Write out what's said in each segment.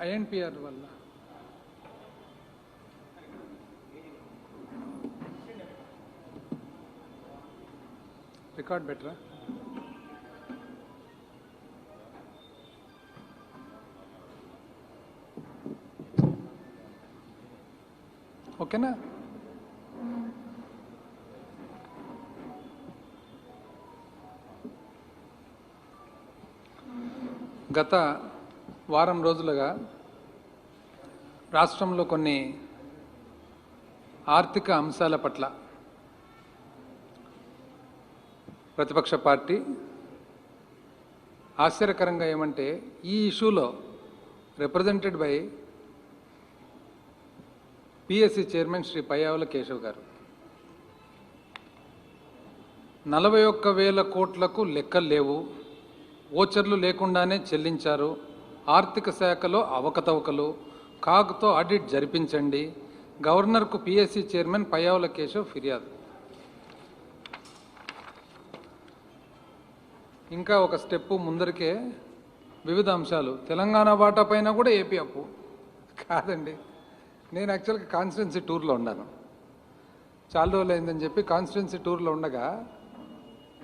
INPR వల్ల record బెటరా? ఓకేనా? గత వారం రోజులుగా రాష్ట్రంలో కొన్ని ఆర్థిక అంశాల పట్ల ప్రతిపక్ష పార్టీ ఆశ్చర్యకరంగా ఏమంటే ఈ ఇష్యూలో represented by PSC chairman Shri Payyavula Keshav గారు 41,000 కోట్లకు లెక్కలు లేవు, ఓచర్లు లేకుండానే చెల్లించారు, ఆర్థిక శాఖలో అవకతవకలు, కాగ్తో ఆడిట్ జరిపించండి, గవర్నర్కు పిఎస్సి చైర్మన్ పయ్యావుల కేశవ్ ఫిర్యాదు. ఇంకా ఒక స్టెప్పు ముందరికే వివిధ అంశాలు. తెలంగాణ వాటా పైన కూడా ఏపీ అప్పు కాదండి. నేను యాక్చువల్గా కాన్స్టిట్యున్సీ టూర్లో ఉన్నాను, చాలా రోజులు అయిందని చెప్పి కాన్స్టిట్యున్సీ టూర్లో ఉండగా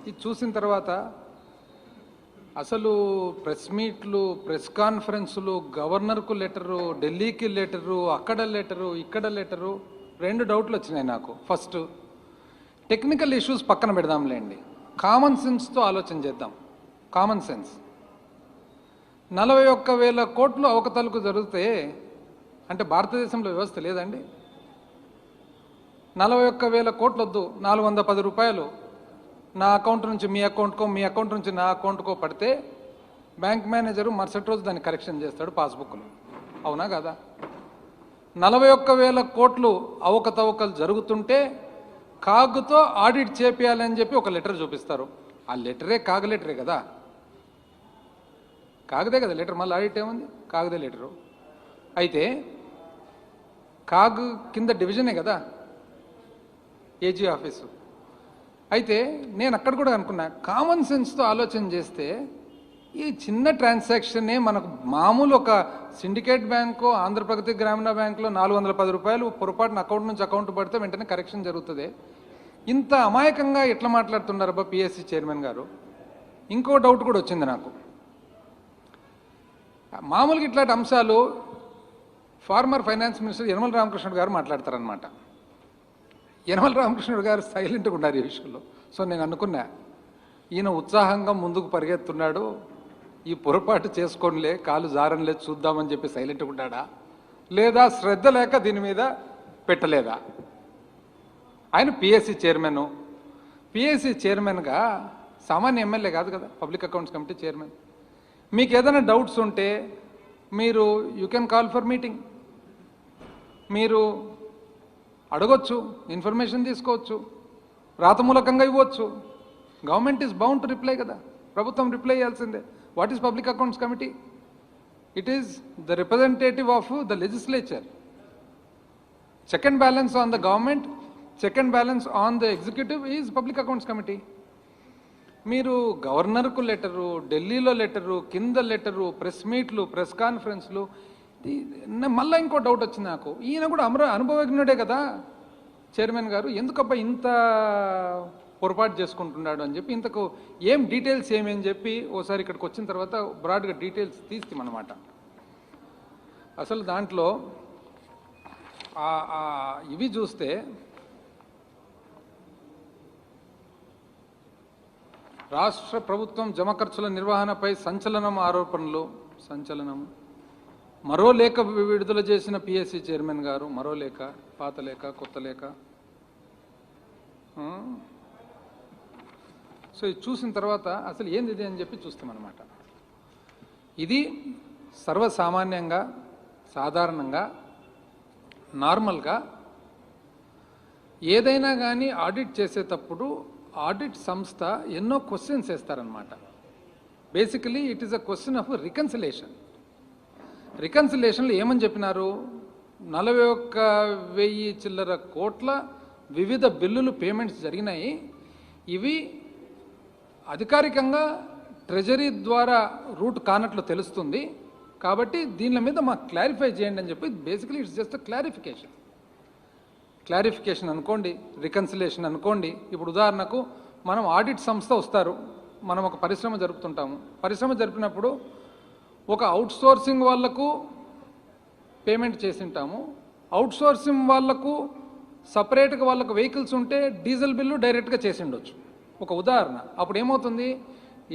ఇది చూసిన తర్వాత అసలు ప్రెస్ మీట్లు, ప్రెస్ కాన్ఫరెన్సులు, గవర్నర్కు లెటరు, ఢిల్లీకి లెటరు, అక్కడ లెటరు, ఇక్కడ లెటరు, 2 డౌట్లు వచ్చినాయి నాకు. ఫస్ట్, టెక్నికల్ ఇష్యూస్ పక్కన పెడదాంలేండి, కామన్ సెన్స్తో ఆలోచన చేద్దాం. Common sense. 41,000 కోట్లు అవకతవకలు జరిగితే అంటే భారతదేశంలో వ్యవస్థ లేదండి? 41,000 కోట్లు వద్దు, 410 రూపాయలు నా అకౌంట్ నుంచి మీ అకౌంట్కో, మీ అకౌంట్ నుంచి నా అకౌంట్కో పడితే బ్యాంక్ మేనేజరు మరుసటి రోజు దాన్ని కరెక్షన్ చేస్తాడు పాస్బుక్లు. అవునా కదా? 41,000 కోట్లు అవకతవకలు జరుగుతుంటే కాగ్తో ఆడిట్ చేపియాలని చెప్పి ఒక లెటర్ చూపిస్తారు. ఆ లెటరే కాగ్ లెటరే కదా, కాగదే కదా లెటర్, మళ్ళీ ఆడిట్ ఏముంది? కాగదే లెటరు. అయితే కాగ్ కింద డివిజనే కదా ఏజీ ఆఫీసు. అయితే నేను అక్కడ కూడా అనుకున్నా, కామన్ సెన్స్తో ఆలోచన చేస్తే ఈ చిన్న ట్రాన్సాక్షనే మనకు మామూలు ఒక సిండికేట్ బ్యాంకు, ఆంధ్రప్రగతి గ్రామీణ బ్యాంకులో 410 రూపాయలు పొరపాటున అకౌంట్ నుంచి అకౌంట్ పడితే వెంటనే కరెక్షన్ జరుగుతుంది. ఇంత అమాయకంగా ఎట్లా మాట్లాడుతున్నారు అబ్బా పిఎస్సి చైర్మన్ గారు? ఇంకో డౌట్ కూడా వచ్చింది నాకు. మామూలుగా ఇట్లాంటి అంశాలు farmer finance minister Yanamala Ramakrishnudu గారు మాట్లాడతారనమాట. యనమల రామకృష్ణుడు గారు సైలెంట్గా ఉన్నారు ఈ విషయంలో. సో నేను అనుకున్నా, ఈయన ఉత్సాహంగా ముందుకు పరిగెత్తున్నాడు, ఈ పొరపాటు చేసుకోనిలే, కాలు జారనిలే, చూద్దామని చెప్పి సైలెంట్గా ఉన్నాడా, లేదా శ్రద్ధ లేక దీని మీద పెట్టలేదా? ఆయన పిఎస్సి చైర్మన్. పిఎస్సి చైర్మన్గా సామాన్య ఎమ్మెల్యే కాదు కదా, పబ్లిక్ అకౌంట్స్ కమిటీ చైర్మన్. మీకు ఏదైనా డౌట్స్ ఉంటే మీరు you can call for meeting, మీరు అడగొచ్చు, ఇన్ఫర్మేషన్ తీసుకోవచ్చు, రాతమూలకంగా ఇవ్వచ్చు. Government is bound to reply కదా, ప్రభుత్వం రిప్లై చేయాల్సిందే. What is public accounts committee? It is the representative of the legislature. Check and balance on the government, check and balance on the executive is public accounts committee. మీరు గవర్నర్కు letter, ఢిల్లీలో letter, కింద letter, press మీట్లు, press కాన్ఫరెన్స్లు. మళ్ళీ ఇంకో doubt వచ్చింది నాకు, ఈయన కూడా అనుభవజ్ఞుడే కదా చైర్మన్ గారు, ఎందుకబ్బా ఇంత పొరపాటు చేసుకుంటున్నాడు అని చెప్పి, ఇంతకు ఏం డీటెయిల్స్ ఏమని చెప్పి ఓసారి ఇక్కడికి వచ్చిన తర్వాత బ్రాడ్గా డీటెయిల్స్ తీస్తామన్నమాట. అసలు దాంట్లో ఇవి చూస్తే రాష్ట్ర ప్రభుత్వం జమ ఖర్చుల నిర్వహణపై సంచలనం ఆరోపణలు, సంచలనం. మరో లేఖ విడుదల చేసిన పిఎస్సి చైర్మన్ గారు, మరో లేఖ, పాత లేఖ, కొత్త లేఖ. సో ఇది చూసిన తర్వాత అసలు ఏంది ఇది అని చెప్పి చూస్తామన్నమాట. ఇది సర్వసామాన్యంగా, సాధారణంగా, నార్మల్గా ఏదైనా కానీ ఆడిట్ చేసేటప్పుడు ఆడిట్ సంస్థ ఎన్నో క్వశ్చన్స్ వేస్తారనమాట. Basically it is a question of reconciliation. రికన్సిలేషన్లో ఏమని చెప్పినారు? 41,000 చిల్లర కోట్ల వివిధ బిల్లులు పేమెంట్స్ జరిగినాయి. ఇవి అధికారికంగా ట్రెజరీ ద్వారా రూట్ కానట్లు తెలుస్తుంది, కాబట్టి దీని మీద మాకు క్లారిఫై చేయండి అని చెప్పి బేసికలీ ఇట్స్ జస్ట్ క్లారిఫికేషన్ అనుకోండి, రికన్సిలేషన్ అనుకోండి. ఇప్పుడు ఉదాహరణకు మనం ఆడిట్ సంస్థ వస్తారు, మనం ఒక పరిశ్రమ జరుపుతుంటాము. పరిశ్రమ జరిపినప్పుడు ఒక అవుట్సోర్సింగ్ వాళ్లకు పేమెంట్ చేసింటాము. అవుట్సోర్సింగ్ వాళ్లకు సపరేట్గా వాళ్ళకు వెహికల్స్ ఉంటే డీజిల్ బిల్లు డైరెక్ట్గా చేసి ఉండొచ్చు. ఒక ఉదాహరణ. అప్పుడు ఏమవుతుంది,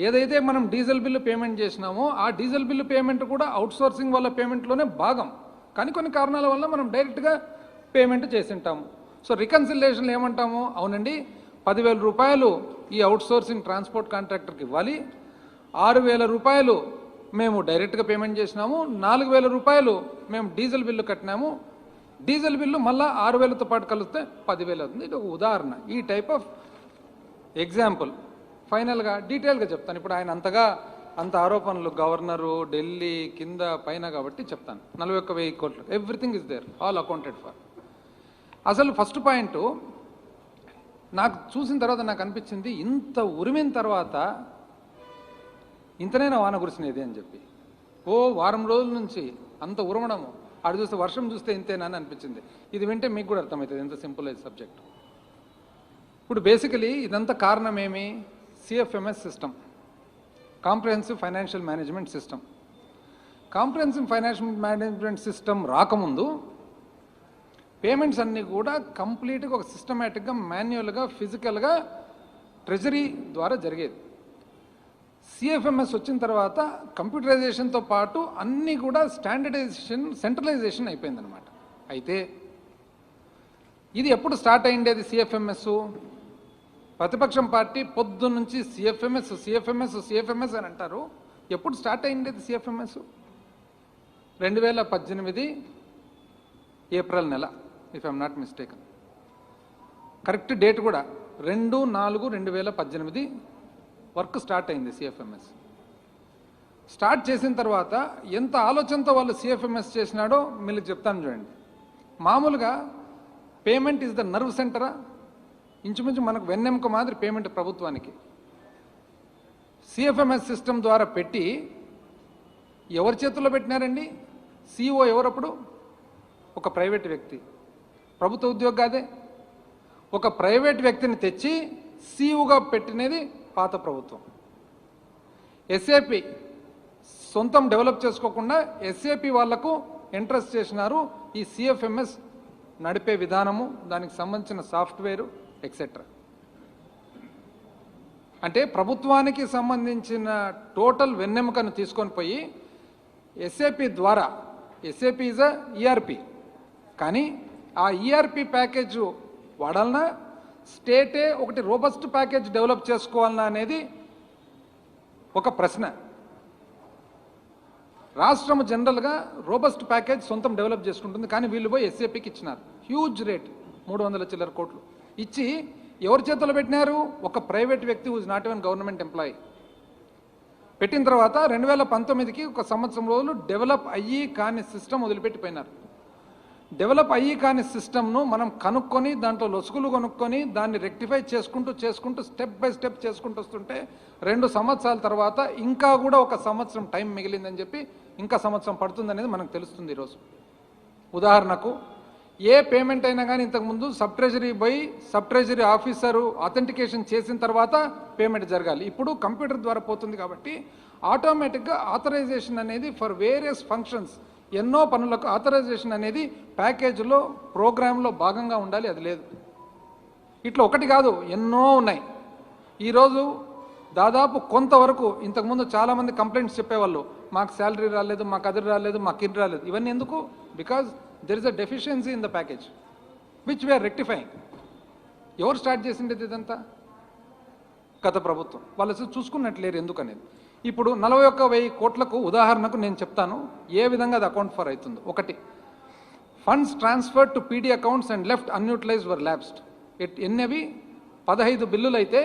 ఏదైతే మనం డీజిల్ బిల్లు పేమెంట్ చేసినామో ఆ డీజిల్ బిల్లు పేమెంట్ కూడా అవుట్సోర్సింగ్ వాళ్ళ పేమెంట్లోనే భాగం, కానీ కొన్ని కారణాల వల్ల మనం డైరెక్ట్గా పేమెంట్ చేసింటాము. సో రికన్సిలేషన్లు ఏమంటాము, అవునండి 10,000 రూపాయలు ఈ అవుట్సోర్సింగ్ ట్రాన్స్పోర్ట్ కాంట్రాక్టర్కి ఇవ్వాలి, 6,000 రూపాయలు మేము డైరెక్ట్గా పేమెంట్ చేసినాము, 4,000 రూపాయలు మేము డీజిల్ బిల్లు కట్టినాము, డీజిల్ బిల్లు మళ్ళీ 6,000తో పాటు కలిస్తే 10,000 అవుతుంది. ఇది ఒక ఉదాహరణ. ఈ టైప్ ఆఫ్ ఎగ్జాంపుల్. ఫైనల్గా డీటెయిల్గా చెప్తాను. ఇప్పుడు ఆయన అంత ఆరోపణలు గవర్నరు, ఢిల్లీ, కింద పైన కాబట్టి చెప్తాను. 41,000 కోట్లు, everything is there, all accounted for. అసలు ఫస్ట్ పాయింట్ నాకు చూసిన తర్వాత నాకు అనిపించింది, ఇంత ఉరిమిన తర్వాత ఇంతనైనా వాన కురిసినది అని చెప్పి. వారం రోజుల నుంచి అంత ఉరమడము, అటు చూస్తే వర్షం చూస్తే ఇంతేనా అని అనిపించింది. ఇది వింటే మీకు కూడా అర్థమవుతుంది ఎంత సింపుల్ అయితే సబ్జెక్ట్. ఇప్పుడు బేసికలీ ఇదంతా కారణం ఏమి, CFMS system, comprehensive financial management system. Comprehensive financial management system రాకముందు పేమెంట్స్ అన్నీ కూడా కంప్లీట్గా ఒక సిస్టమేటిక్గా, మాన్యువల్గా, ఫిజికల్గా ట్రెజరీ ద్వారా జరిగేది. సిఎఫ్ఎంఎస్ వచ్చిన తర్వాత కంప్యూటరైజేషన్తో పాటు అన్నీ కూడా స్టాండర్డైజేషన్, సెంట్రలైజేషన్ అయిపోయిందనమాట. అయితే ఇది ఎప్పుడు స్టార్ట్ అయ్యిండేది సిఎఫ్ఎంఎస్? ప్రతిపక్షం పార్టీ పొద్దున్న నుంచి సిఎఫ్ఎంఎస్ అని అంటారు. ఎప్పుడు స్టార్ట్ అయ్యిండేది సిఎఫ్ఎంఎస్? 2018 ఏప్రిల్ నెల, if I'm not mistaken. Correct date కూడా 2/4/2018 వర్క్ స్టార్ట్ అయింది సిఎఫ్ఎంఎస్. స్టార్ట్ చేసిన తర్వాత ఎంత ఆలోచనతో వాళ్ళు సిఎఫ్ఎంఎస్ చేసినాడో మీకు చెప్తాను చూడండి. మామూలుగా పేమెంట్ ఈజ్ ద నర్వ్ సెంటరా, ఇంచుమించు మనకు వెన్నెముక మాదిరి పేమెంట్ ప్రభుత్వానికి. సిఎఫ్ఎంఎస్ సిస్టమ్ ద్వారా పెట్టి ఎవరి చేతుల్లో పెట్టినారండి? సిఇఓ ఎవరప్పుడు? ఒక ప్రైవేట్ వ్యక్తి, ప్రభుత్వ ఉద్యోగి కాదే. ఒక ప్రైవేట్ వ్యక్తిని తెచ్చి సిఇఓగా పెట్టినది పాత ప్రభుత్వం. ఎస్ఏపి సొంతం డెవలప్ చేసుకోకుండా ఎస్ఏపి వాళ్లకు ఇంట్రెస్ట్ చేసినారు ఈ సిఎఫ్ఎంఎస్ నడిపే విధానము, దానికి సంబంధించిన సాఫ్ట్వేరు ఎక్సెట్రా. అంటే ప్రభుత్వానికి సంబంధించిన టోటల్ వెన్నెముకను తీసుకొని పోయి ఎస్ఏపి ద్వారా, ఎస్ఏపి ఈజ్ అ ఈఆర్పి, కానీ ఆ ఈఆర్పి ప్యాకేజ్ వాడాలన్నా, స్టేటే ఒకటి రోబస్ట్ ప్యాకేజ్ డెవలప్ చేసుకోవాలన్నా అనేది ఒక ప్రశ్న. రాష్ట్రం జనరల్గా రోబస్ట్ ప్యాకేజ్ సొంతం డెవలప్ చేసుకుంటుంది, కానీ వీళ్ళు పోయి ఎస్ఏపికి ఇచ్చినారు హ్యూజ్ రేట్, 300 చిల్లర కోట్లు ఇచ్చి ఎవరి చేతుల్లో పెట్టినారు? ఒక ప్రైవేట్ వ్యక్తి who's not even government employee. పెట్టిన తర్వాత 2019కి ఒక సంవత్సరం రోజులు డెవలప్ అయ్యి కాని సిస్టమ్ వదిలిపెట్టిపోయినారు. డెవలప్ అయ్యి కాని సిస్టమ్ను మనం కనుక్కొని దాంట్లో లొసుగులు కొనుక్కొని దాన్ని రెక్టిఫై చేసుకుంటూ స్టెప్ బై స్టెప్ చేసుకుంటూ వస్తుంటే 2 సంవత్సరాల తర్వాత ఇంకా కూడా ఒక సంవత్సరం టైం మిగిలిందని చెప్పి ఇంకా సంవత్సరం పడుతుందనేది మనకు తెలుస్తుంది ఈరోజు. ఉదాహరణకు ఏ పేమెంట్ అయినా కానీ ఇంతకుముందు సబ్ ట్రెజరీ పోయి సబ్ ట్రెజరీ ఆఫీసరు అథెంటికేషన్ చేసిన తర్వాత పేమెంట్ జరగాలి. ఇప్పుడు కంప్యూటర్ ద్వారా పోతుంది కాబట్టి ఆటోమేటిక్గా ఆథరైజేషన్ అనేది ఫర్ వేరియస్ ఫంక్షన్స్, ఎన్నో పనులకు ఆథరైజేషన్ అనేది ప్యాకేజీలో, ప్రోగ్రాంలో భాగంగా ఉండాలి. అది లేదు. ఇట్లా ఒకటి కాదు, ఎన్నో ఉన్నాయి. ఈరోజు దాదాపు కొంతవరకు, ఇంతకుముందు చాలామంది కంప్లైంట్స్ చెప్పేవాళ్ళు, మాకు శాలరీ రాలేదు, మాకు అది రాలేదు, మాకు ఇది రాలేదు. ఇవన్నీ ఎందుకు? Because there is a deficiency in the package which we're rectifying. ఎవరు స్టార్ట్ చేసిండేది ఇదంతా? గత ప్రభుత్వం. వాళ్ళు అసలు చూసుకున్నట్లేరు ఎందుకనేది. ఇప్పుడు 41,000 కోట్లకు ఉదాహరణకు నేను చెప్తాను ఏ విధంగా అది అకౌంట్ ఫర్ అవుతుందో. ఒకటి, funds transferred to PD accounts and left unutilised or lapsed. ఎన్నవి? 15 బిల్లులు అయితే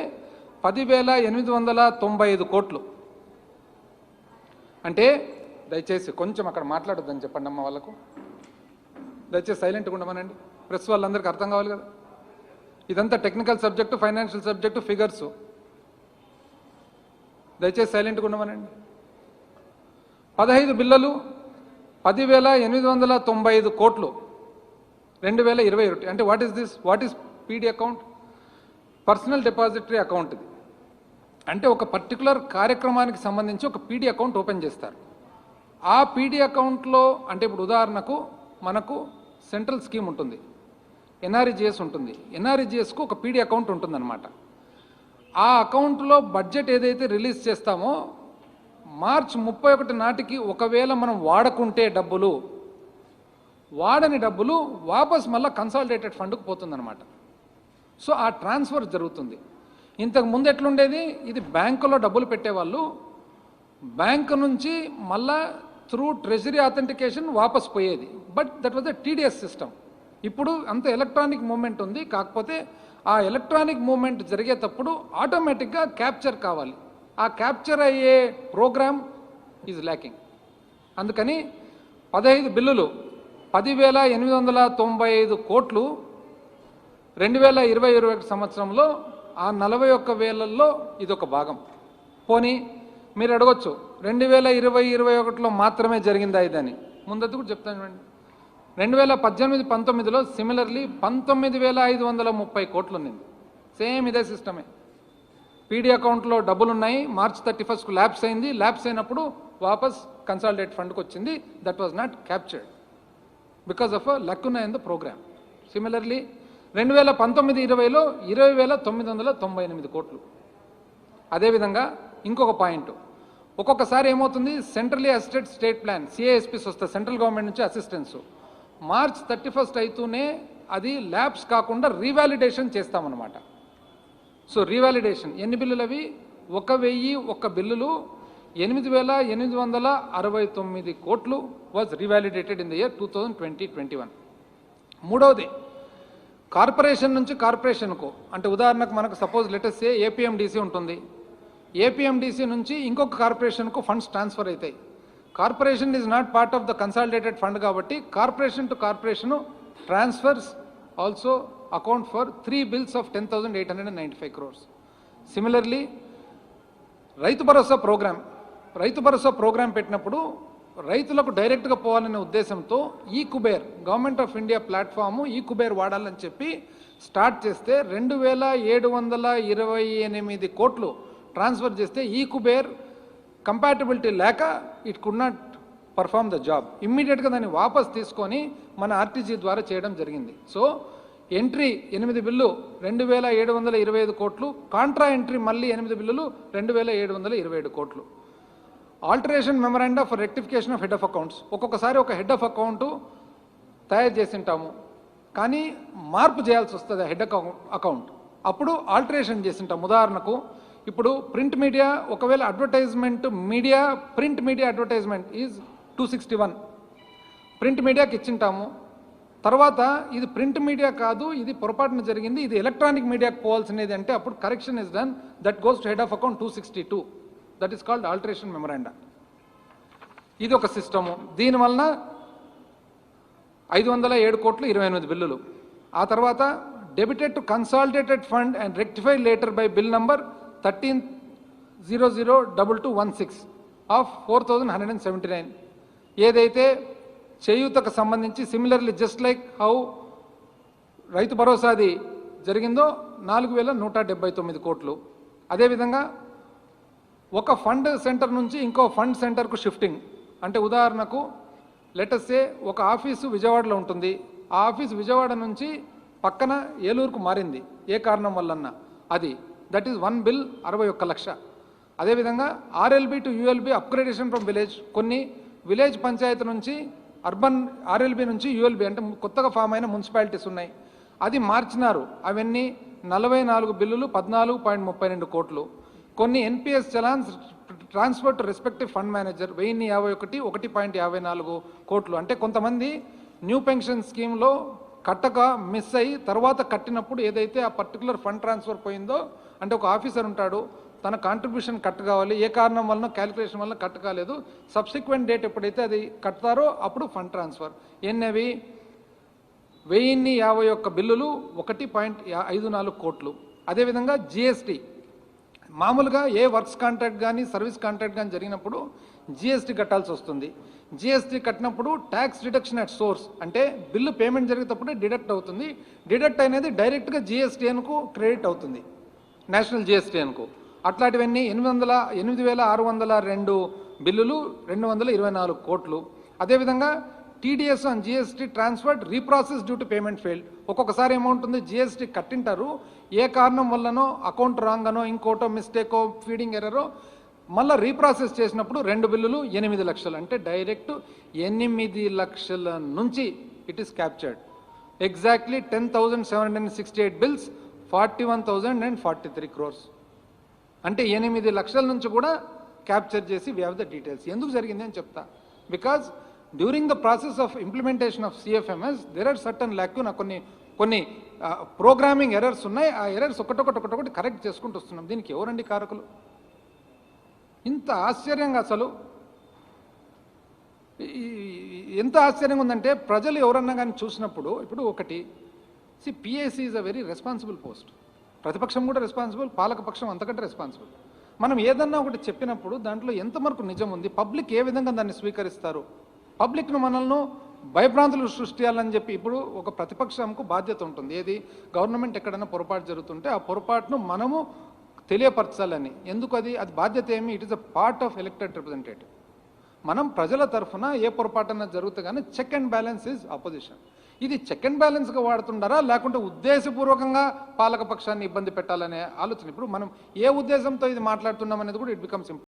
10,895 కోట్లు. అంటే దయచేసి కొంచెం అక్కడ మాట్లాడొద్దని చెప్పండి అమ్మ వాళ్ళకు, దయచేసి సైలెంట్గా ఉండమనండి. ప్రెస్ వాళ్ళందరికీ అర్థం కావాలి కదా. ఇదంతా technical subject, financial subject, figures. దయచేసి సైలెంట్గా ఉండమనండి. 15 బిల్లులు 10,895 కోట్లు 2021. అంటే what is this? What is PD account? Personal depository account ఇది. అంటే ఒక పర్టికులర్ కార్యక్రమానికి సంబంధించి ఒక పీడీ అకౌంట్ ఓపెన్ చేస్తారు. ఆ పీడీ అకౌంట్లో అంటే ఇప్పుడు ఉదాహరణకు మనకు సెంట్రల్ స్కీమ్ ఉంటుంది, ఎన్ఆర్ఈజీఎస్ ఉంటుంది. ఎన్ఆర్ఈజీఎస్కు ఒక పీడీ అకౌంట్ ఉంటుందన్నమాట. ఆ అకౌంట్లో బడ్జెట్ ఏదైతే రిలీజ్ చేస్తామో మార్చి 31 నాటికి ఒకవేళ మనం వాడకుంటే డబ్బులు, వాడని డబ్బులు వాపస్ మళ్ళీ కన్సాలిడేటెడ్ ఫండ్కు పోతుందన్నమాట. సో ఆ ట్రాన్స్ఫర్ జరుగుతుంది. ఇంతకు ముందు ఎట్లుండేది? ఇది బ్యాంకులో డబ్బులు పెట్టేవాళ్ళు, బ్యాంకు నుంచి మళ్ళా త్రూ ట్రెజరీ అథెంటికేషన్ వాపస్ పోయేది. But that was the TDS system. ఇప్పుడు అంత ఎలక్ట్రానిక్ మూమెంట్ ఉంది. కాకపోతే ఆ ఎలక్ట్రానిక్ మూమెంట్ జరిగేటప్పుడు ఆటోమేటిక్గా క్యాప్చర్ కావాలి. ఆ క్యాప్చర్ అయ్యే ప్రోగ్రామ్ ఈజ్ ల్యాకింగ్. అందుకని 15 బిల్లులు 10,895 కోట్లు 2020-21 సంవత్సరంలో ఆ 41,000లో ఇదొక భాగం. పోనీ మీరు అడగొచ్చు 2020-21లో మాత్రమే జరిగిందా ఇదని. ముందది కూడా చెప్తాను చూడండి. 2018-19లో సిమిలర్లీ 19,530 కోట్లు ఉన్నింది. సేమ్ ఇదే సిస్టమే. పీడీ అకౌంట్లో డబ్బులు ఉన్నాయి, మార్చ్ 31కు ల్యాప్స్ అయింది. ల్యాప్స్ అయినప్పుడు వాపస్ కన్సాలిడేట్ ఫండ్కి వచ్చింది. That was not captured because of a lacuna in the program. Similarly 2019-20లో 20,998 కోట్లు. అదేవిధంగా ఇంకొక పాయింట్, ఒక్కొక్కసారి ఏమవుతుంది, centrally assisted state plan CASPs వస్తాయి సెంట్రల్ గవర్నమెంట్ నుంచి అసిస్టెన్స్. మార్చ్ 31 అయితేనే అది ల్యాబ్స్ కాకుండా రీవాలిడేషన్ చేస్తామన్నమాట. సో రీవాలిడేషన్ ఎన్ని బిల్లులు అవి? 1,001 బిల్లులు 8,869 కోట్లు was revalidated in the year 2020-21. మూడవది కార్పొరేషన్ నుంచి కార్పొరేషన్కు. అంటే ఉదాహరణకు మనకు సపోజ్ లెటెస్ సే ఏపీఎండిసి ఉంటుంది. ఏపీఎండిసి నుంచి ఇంకొక కార్పొరేషన్కు ఫండ్స్ ట్రాన్స్ఫర్ అవుతాయి. Corporation is not part of the consolidated fund కాబట్టి corporation to corporation transfers also account for 3 bills of 10,895 crores. Similarly Rythu Bharosa programme పెట్టినప్పుడు రైతులకు డైరెక్ట్గా పోవాలనే ఉద్దేశంతో e Kuber government of India platform e Kuber వాడాలని చెప్పి స్టార్ట్ చేస్తే 2,728 కోట్లు ట్రాన్స్ఫర్ చేస్తే ఈ కుబేర్ కంపాటబిలిటీ లేక it could not perform the job. ఇమ్మీడియట్గా దాన్ని వాపస్ తీసుకొని మన ఆర్టీజీ ద్వారా చేయడం జరిగింది. సో ఎంట్రీ 8 బిల్లు 2,725 కోట్లు, కాంట్రా ఎంట్రీ మళ్ళీ 8 బిల్లులు 2,727 కోట్లు. Alteration memoranda for rectification of head of accounts. ఒక్కొక్కసారి ఒక హెడ్ ఆఫ్ అకౌంట్ తయారు చేసింటాము, కానీ మార్పు చేయాల్సి వస్తుంది ఆ హెడ్ అకౌంట్. అప్పుడు ఆల్టరేషన్ చేసింటాం. ఉదాహరణకు ఇప్పుడు ప్రింట్ మీడియా, ఒకవేళ advertisement media, print media advertisement is 261 print మీడియాకి ఇచ్చింటాము. తర్వాత ఇది ప్రింట్ మీడియా కాదు, ఇది పొరపాటున జరిగింది, ఇది ఎలక్ట్రానిక్ మీడియాకి పోవాల్సినది అంటే అప్పుడు correction is done, that goes to head of account 262. That is called alteration memoranda. ఇది ఒక సిస్టము. దీనివలన 507 కోట్లు 28 బిల్లులు. ఆ తర్వాత debited to consolidated fund and rectified later by bill number 13002216 of 4,179. ఏదైతే చేయూతకు సంబంధించి సిమిలర్లీ జస్ట్ లైక్ హౌ రైతు భరోసాది జరిగిందో 4,179 కోట్లు. అదేవిధంగా ఒక ఫండ్ సెంటర్ నుంచి ఇంకో ఫండ్ సెంటర్కు షిఫ్టింగ్. అంటే ఉదాహరణకు లెటస్ సే ఒక ఆఫీసు విజయవాడలో ఉంటుంది, ఆ ఆఫీసు విజయవాడ నుంచి పక్కన ఏలూరుకు మారింది ఏ కారణం వల్లన్నా, అది దట్ ఈజ్ 1 బిల్ 61 లక్ష. అదేవిధంగా RLB to ULB upgradation from village, కొన్ని విలేజ్ పంచాయతీ నుంచి అర్బన్ ఆర్ఎల్బి నుంచి యూఎల్బి అంటే కొత్తగా ఫామ్ అయిన మున్సిపాలిటీస్ ఉన్నాయి, అది మార్చినారు. అవన్నీ 44 బిల్లులు 14.32 కోట్లు. కొన్ని NPS challans transfer to respective fund manager 1051 1.54 కోట్లు. అంటే కొంతమంది న్యూ పెన్షన్ స్కీమ్లో కట్టక మిస్ అయ్యి తర్వాత కట్టినప్పుడు ఏదైతే ఆ పర్టికులర్ ఫండ్ ట్రాన్స్ఫర్ పోయిందో, అంటే ఒక ఆఫీసర్ ఉంటాడు, తన కాంట్రిబ్యూషన్ కట్ కావాలి, ఏ కారణం వలన క్యాలిక్యులేషన్ వల్ల కట్ కాలేదు, సబ్సిక్వెంట్ డేట్ ఎప్పుడైతే అది కట్టారో అప్పుడు ఫండ్ ట్రాన్స్ఫర్. ఎన్నవి 1051 బిల్లులు 1.54 కోట్లు. అదేవిధంగా జిఎస్టీ మామూలుగా ఏ వర్క్స్ కాంట్రాక్ట్ కానీ సర్వీస్ కాంట్రాక్ట్ కానీ జరిగినప్పుడు జిఎస్టీ కట్టాల్సి వస్తుంది. జిఎస్టీ కట్టినప్పుడు ట్యాక్స్ డిడక్షన్ అట్ సోర్స్, అంటే బిల్లు పేమెంట్ జరిగేటప్పుడే డిడక్ట్ అవుతుంది. డిడక్ట్ అనేది డైరెక్ట్గా జిఎస్టీఎన్కు క్రెడిట్ అవుతుంది, నేషనల్ జిఎస్టీఎన్కు. అట్లాంటివన్నీ 8,602 బిల్లులు, 224 కోట్లు. అదేవిధంగా TDS on GST transferred reprocess due to payment failed. ఒక్కొక్కసారి ఏమవుతుంది, జిఎస్టీ కట్టింటారు, ఏ కారణం వల్లనో అకౌంట్ రాంగ్ అనో ఇంకోటో మిస్టేకో ఫీడింగ్ ఎర్రరో మళ్ళీ రీప్రాసెస్ చేసినప్పుడు 2 బిల్లులు 8 లక్షలు, అంటే డైరెక్ట్ 8 లక్షల నుంచి it is captured. Exactly 10,768 bills, 41,043 crores. అంటే 8 లక్షల నుంచి కూడా క్యాప్చర్ చేసి వీ హ్యావ్ ద డీటెయిల్స్. ఎందుకు జరిగింది అని చెప్తా. Because during the process of implementation of CFMS there are certain lacuna, కొన్ని ప్రోగ్రామింగ్ ఎర్రర్స్ ఉన్నాయి. ఆ ఎర్రర్స్ ఒకటొకటి కరెక్ట్ చేసుకుంటూ వస్తున్నాం. దీనికి ఎవరండి కారకులు? ఇంత ఆశ్చర్యంగా, అసలు ఎంత ఆశ్చర్యంగా ఉందంటే, ప్రజలు ఎవరన్నా కానీ చూసినప్పుడు, ఇప్పుడు ఒకటి PAC is a very responsible post. ప్రతిపక్షం కూడా రెస్పాన్సిబుల్, పాలకపక్షం అంతకంటే రెస్పాన్సిబుల్. మనం ఏదన్నా ఒకటి చెప్పినప్పుడు దాంట్లో ఎంతవరకు నిజం ఉంది, పబ్లిక్ ఏ విధంగా దాన్ని స్వీకరిస్తారు, పబ్లిక్ను మనల్ని భయభ్రాంతులు సృష్టించాలని చెప్పి ఇప్పుడు ఒక ప్రతిపక్షంకు బాధ్యత ఉంటుంది. ఏది, గవర్నమెంట్ ఎక్కడైనా పొరపాటు జరుగుతుంటే ఆ పొరపాటును మనము తెలియపరచాలని. ఎందుకు అది బాధ్యత ఏమి? It is a part of elected representative. మనం ప్రజల తరఫున ఏ పొరపాటున జరుగుతుంది, కానీ check and balance is opposition. ఇది చెక్ అండ్ బ్యాలెన్స్గా వాడుతుండారా, లేకుంటే ఉద్దేశపూర్వకంగా పాలకపక్షాన్ని ఇబ్బంది పెట్టాలనే ఆలోచన. ఇప్పుడు మనం ఏ ఉద్దేశంతో ఇది మాట్లాడుతున్నాం అనేది కూడా ఇట్ బికమ్స్ ఇంపార్టెంట్.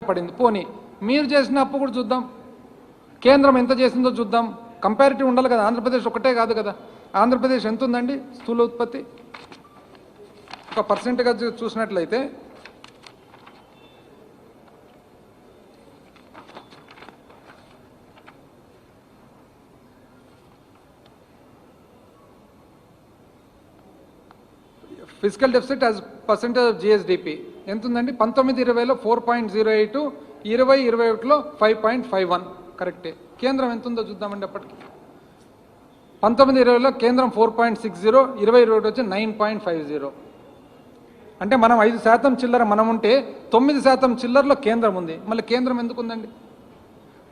పడింది. పోనీ మీరు చేసిన అప్పు కూడా చూద్దాం, కేంద్రం ఎంత చేసిందో చూద్దాం. కంపారిటివ్ ఉండాలి కదా, ఆంధ్రప్రదేశ్ ఒకటే కాదు కదా. ఆంధ్రప్రదేశ్ ఎంత ఉందండి స్థూల ఉత్పత్తి? ఒక పర్సెంట్గా చూసినట్లయితే physical deficit as percentage of GSDP ఎంత ఉందండి? 19-20లో 4.08, 20-21లో 5.51. కరెక్టే. కేంద్రం ఎంత ఉందో చూద్దామండి. అప్పటికి 19-20లో కేంద్రం 4.60, 20-21 వచ్చి 9.50. అంటే మనం 5% చిల్లర మనం ఉంటే 9% చిల్లరలో కేంద్రం ఉంది. మళ్ళీ కేంద్రం ఎందుకు ఉందండి?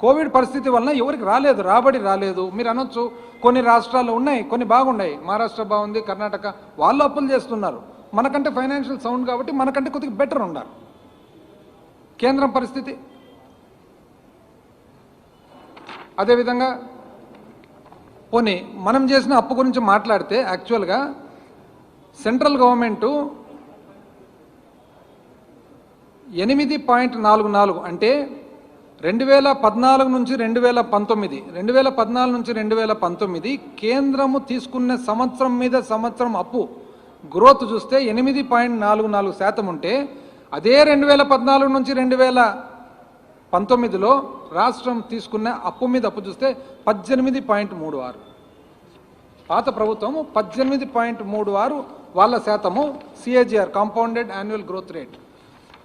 కోవిడ్ పరిస్థితి వలన ఎవరికి రాలేదు, రాబడి రాలేదు. మీరు అనొచ్చు కొన్ని రాష్ట్రాల్లో ఉన్నాయి, కొన్ని బాగున్నాయి. మహారాష్ట్ర బాగుంది, కర్ణాటక వాళ్ళు అప్పులు చేస్తున్నారు. మనకంటే ఫైనాన్షియల్ సౌండ్ కాబట్టి మనకంటే కొద్దిగా బెటర్ ఉన్నారు. కేంద్రం పరిస్థితి అదేవిధంగా. పోనీ మనం చేసిన అప్పు గురించి మాట్లాడితే యాక్చువల్గా సెంట్రల్ గవర్నమెంటు 8.44 అంటే 2014 నుంచి 2019, 2014 నుంచి 2019 కేంద్రము తీసుకున్న సంవత్సరం మీద సంవత్సరం అప్పు గ్రోత్ చూస్తే 8.44% ఉంటే, అదే 2014 నుంచి 2019లో రాష్ట్రం తీసుకున్న అప్పు మీద అప్పు చూస్తే 18.36. పాత ప్రభుత్వము 18.36 వాళ్ళ శాతము CAGR, compounded annual growth rate.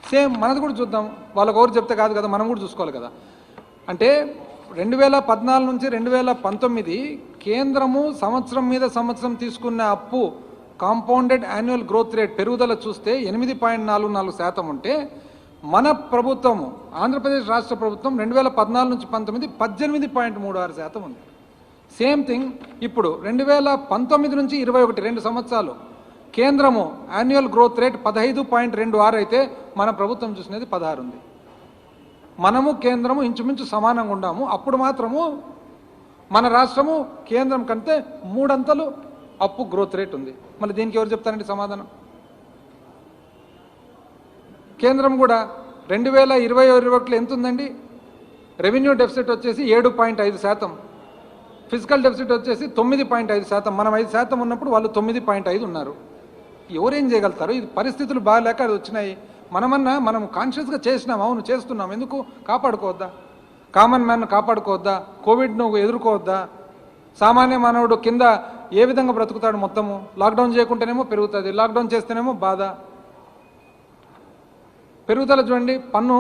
Same మనది కూడా చూద్దాం. వాళ్ళకి ఎవరు చెప్తే కాదు కదా, మనం కూడా చూసుకోవాలి కదా. అంటే 2014 నుంచి 2019 కేంద్రము సంవత్సరం మీద సంవత్సరం తీసుకున్న అప్పు కాంపౌండెడ్ యాన్యువల్ గ్రోత్ రేట్ పెరుగుదల చూస్తే 8.44% ఉంటే, మన ప్రభుత్వము ఆంధ్రప్రదేశ్ రాష్ట్ర ప్రభుత్వం 2014 నుంచి 19 18.36% ఉంది. సేమ్ థింగ్ ఇప్పుడు 2019 నుంచి 21 2 సంవత్సరాలు కేంద్రము యాన్యువల్ గ్రోత్ రేట్ 15.26 అయితే మన ప్రభుత్వం చూసినది 16 ఉంది. మనము కేంద్రము ఇంచుమించు సమానంగా ఉన్నాము. అప్పుడు మాత్రము మన రాష్ట్రము కేంద్రం కంటే 3 అంతలు అప్పు గ్రోత్ రేట్ ఉంది. మళ్ళీ దీనికి ఎవరు చెప్తారండి సమాధానం? కేంద్రం కూడా 2020-21లో ఎంత ఉందండి? రెవెన్యూ డెఫిసిట్ వచ్చేసి 7.5%, ఫిజికల్ డెఫిసిట్ వచ్చేసి 9.5%. మనం 5% ఉన్నప్పుడు వాళ్ళు 9.5 ఉన్నారు. ఎవరేం చేయగలుగుతారు? ఇది పరిస్థితులు బాగాలేక అది వచ్చినాయి. మనం కాన్షియస్గా చేసినాం, అవును చేస్తున్నాం. ఎందుకు కాపాడుకోవద్దా? Common man కాపాడుకోవద్దా? కోవిడ్ను ఎదుర్కోవద్దా? సామాన్య మానవుడు కింద ఏ విధంగా బ్రతుకుతాడు? మొత్తము లాక్డౌన్ చేయకుంటేనేమో పెరుగుతుంది, లాక్డౌన్ చేస్తేనేమో బాధ. పెరుగుదల చూడండి, పన్ను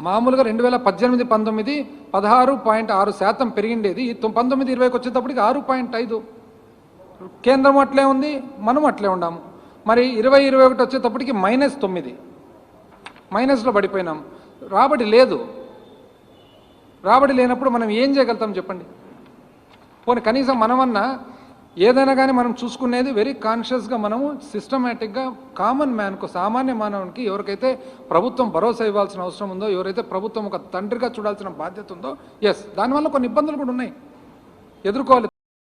మామూలుగా 2018-19 16.6% పెరిగిండేది. 19-20కి వచ్చేటప్పటికి 6.5. కేంద్రం అట్లే ఉంది, మనం అట్లే ఉన్నాము. మరి 20-21 వచ్చేటప్పటికి -9, మైనస్లో పడిపోయినాం. రాబడి లేదు. రాబడి లేనప్పుడు మనం ఏం చేయగలుగుతాం చెప్పండి? పోనీ కనీసం మనమన్నా ఏదైనా కానీ మనం చూసుకునేది వెరీ కాన్షియస్గా మనము సిస్టమేటిక్గా కామన్ మ్యాన్కు, సామాన్య మానవునికి ఎవరికైతే ప్రభుత్వం భరోసా ఇవ్వాల్సిన అవసరం ఉందో, ఎవరైతే ప్రభుత్వం ఒక తండ్రిగా చూడాల్సిన బాధ్యత ఉందో, దానివల్ల కొన్ని ఇబ్బందులు కూడా ఉన్నాయి, ఎదుర్కోవాలి.